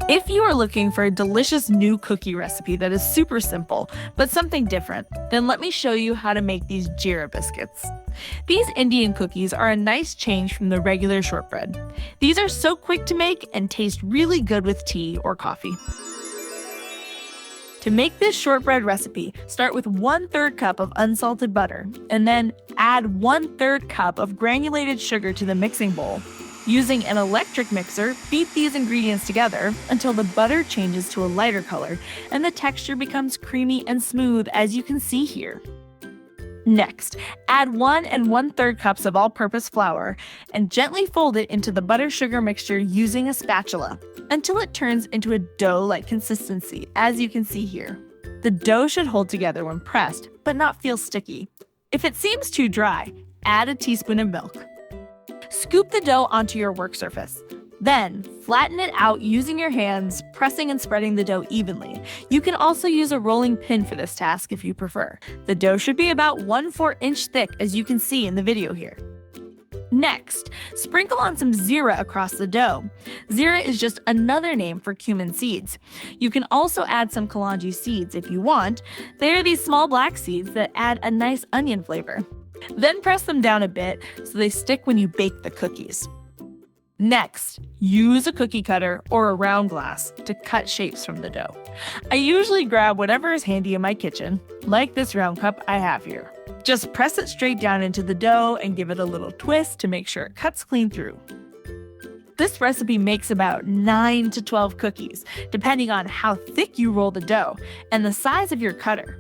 If you are looking for a delicious new cookie recipe that is super simple, but something different, then let me show you how to make these Jeera biscuits. These Indian cookies are a nice change from the regular shortbread. These are so quick to make and taste really good with tea or coffee. To make this shortbread recipe, start with 1/3 cup of unsalted butter, and then add 1/3 cup of granulated sugar to the mixing bowl. Using an electric mixer, beat these ingredients together until the butter changes to a lighter color and the texture becomes creamy and smooth, as you can see here. Next, add 1 1/3 cups of all-purpose flour and gently fold it into the butter-sugar mixture using a spatula until it turns into a dough-like consistency, as you can see here. The dough should hold together when pressed, but not feel sticky. If it seems too dry, add a teaspoon of milk. Scoop the dough onto your work surface. Then, flatten it out using your hands, pressing and spreading the dough evenly. You can also use a rolling pin for this task if you prefer. The dough should be about 1/4 inch thick, as you can see in the video here. Next, sprinkle on some Jeera across the dough. Jeera is just another name for cumin seeds. You can also add some kalonji seeds if you want. They are these small black seeds that add a nice onion flavor. Then press them down a bit so they stick when you bake the cookies. Next, use a cookie cutter or a round glass to cut shapes from the dough. I usually grab whatever is handy in my kitchen, like this round cup I have here. Just press it straight down into the dough and give it a little twist to make sure it cuts clean through. This recipe makes about 9 to 12 cookies, depending on how thick you roll the dough and the size of your cutter.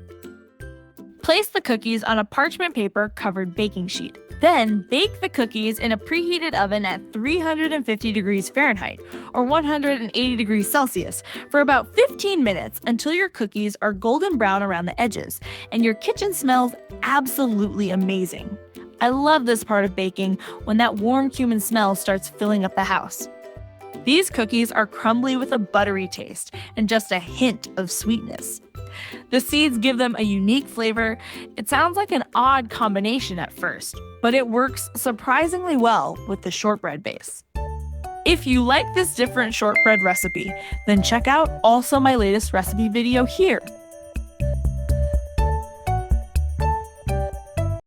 Place the cookies on a parchment paper covered baking sheet. Then bake the cookies in a preheated oven at 350 degrees Fahrenheit or 180 degrees Celsius for about 15 minutes until your cookies are golden brown around the edges and your kitchen smells absolutely amazing. I love this part of baking when that warm cumin smell starts filling up the house. These cookies are crumbly with a buttery taste and just a hint of sweetness. The seeds give them a unique flavor. It sounds like an odd combination at first, but it works surprisingly well with the shortbread base. If you like this different shortbread recipe, then check out also my latest recipe video here.